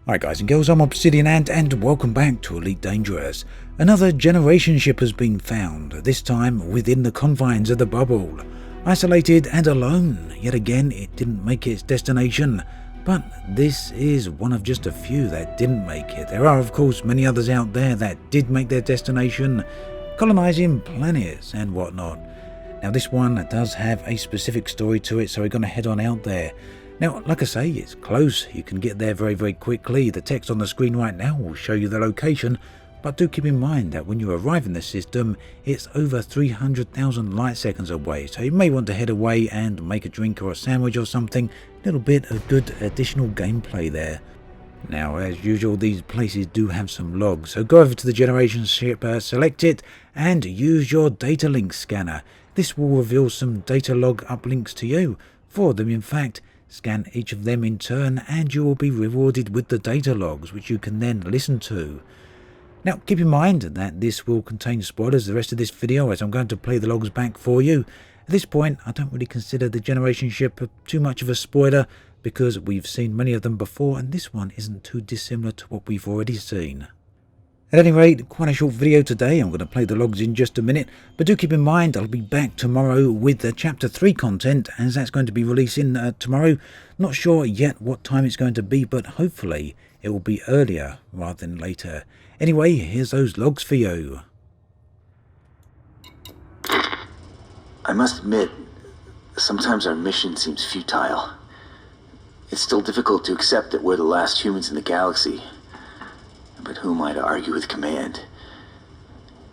Hi guys and girls, I'm Obsidian and welcome back to Elite Dangerous. Another generation ship has been found, this time within the confines of the bubble. Isolated and alone, yet again it didn't make its destination, but this is one of just a few that didn't make it. There are of course many others out there that did make their destination, colonizing planets and whatnot. Now this one does have a specific story to it, so we're going to head on out there. Now, like I say, it's close. You can get there very quickly. The text on the screen right now will show you the location, but do keep in mind that when you arrive in the system, it's over 300,000 light seconds away, so you may want to head away and make a drink or a sandwich or something. A little bit of good additional gameplay there. Now, as usual, these places do have some logs, so go over to the generation ship, select it, and use your data link scanner. This will reveal some data log uplinks to you. 4 of them, in fact. Scan each of them in turn and you will be rewarded with the data logs, which you can then listen to. Now keep in mind that this will contain spoilers the rest of this video, as I'm going to play the logs back for you. At this point I don't really consider the generation ship too much of a spoiler, because we've seen many of them before and this one isn't too dissimilar to what we've already seen. At any rate, quite a short video today. I'm going to play the logs in just a minute, but do keep in mind I'll be back tomorrow with the Chapter 3 content, as that's going to be releasing tomorrow. Not sure yet what time it's going to be, but hopefully it will be earlier rather than later. Anyway, here's those logs for you. I must admit, sometimes our mission seems futile. It's still difficult to accept that we're the last humans in the galaxy. But who am I to argue with command?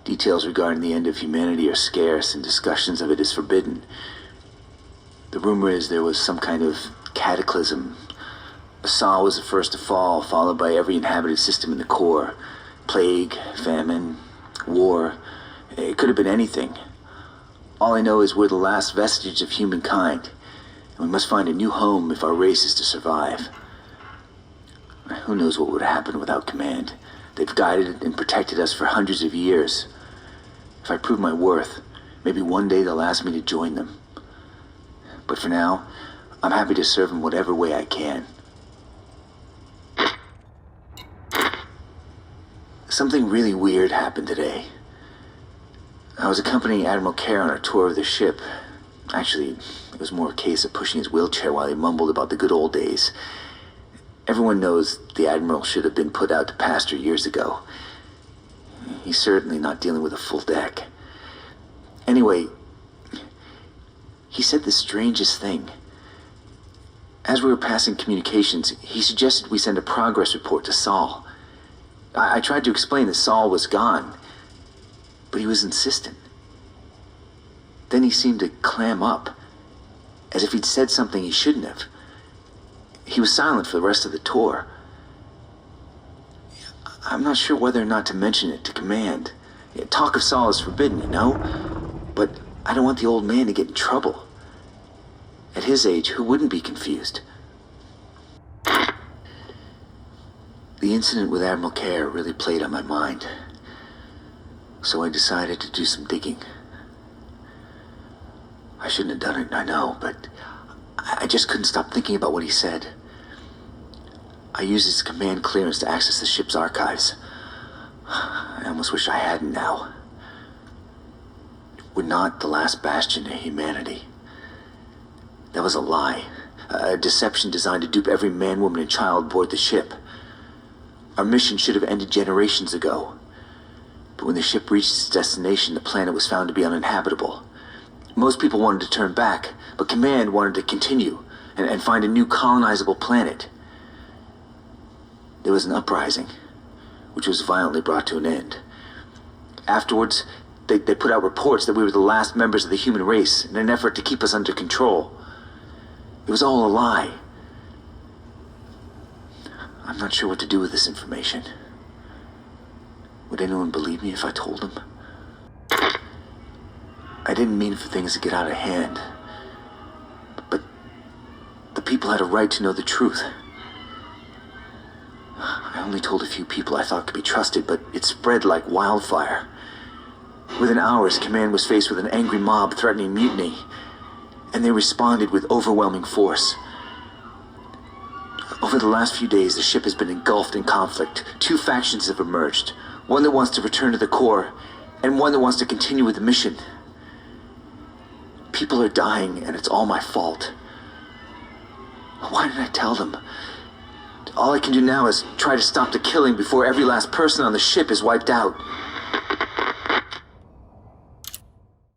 Details regarding the end of humanity are scarce, and discussions of it is forbidden. The rumor is there was some kind of cataclysm. Asal was the first to fall, followed by every inhabited system in the core. Plague, famine, war. It could have been anything. All I know is we're the last vestige of humankind, and we must find a new home if our race is to survive. Who knows what would happen without command? They've guided and protected us for hundreds of years. If I prove my worth, maybe one day they'll ask me to join them. But for now, I'm happy to serve in whatever way I can. Something really weird happened today. I was accompanying Admiral Kerr on a tour of the ship. Actually, it was more a case of pushing his wheelchair while he mumbled about the good old days. Everyone knows the Admiral should have been put out to pasture years ago. He's certainly not dealing with a full deck. Anyway, he said the strangest thing. As we were passing communications, he suggested we send a progress report to Saul. I tried to explain that Saul was gone, but he was insistent. Then he seemed to clam up, as if he'd said something he shouldn't have. He was silent for the rest of the tour. I'm not sure whether or not to mention it to command. Talk of Saul is forbidden, you know? But I don't want the old man to get in trouble. At his age, who wouldn't be confused? The incident with Admiral Kerr really played on my mind. So I decided to do some digging. I shouldn't have done it, I know, but I just couldn't stop thinking about what he said. I used his command clearance to access the ship's archives. I almost wish I hadn't now. We're not the last bastion of humanity. That was a lie. A deception designed to dupe every man, woman, and child aboard the ship. Our mission should have ended generations ago. But when the ship reached its destination, the planet was found to be uninhabitable. Most people wanted to turn back, but command wanted to continue and find a new colonizable planet. There was an uprising, which was violently brought to an end. Afterwards, they put out reports that we were the last members of the human race in an effort to keep us under control. It was all a lie. I'm not sure what to do with this information. Would anyone believe me if I told them? I didn't mean for things to get out of hand, but the people had a right to know the truth. I only told a few people I thought could be trusted, but it spread like wildfire. Within hours, command was faced with an angry mob threatening mutiny, and they responded with overwhelming force. Over the last few days, the ship has been engulfed in conflict. Two factions have emerged. One that wants to return to the core, and one that wants to continue with the mission. People are dying, and it's all my fault. Why did I tell them? All I can do now is try to stop the killing before every last person on the ship is wiped out.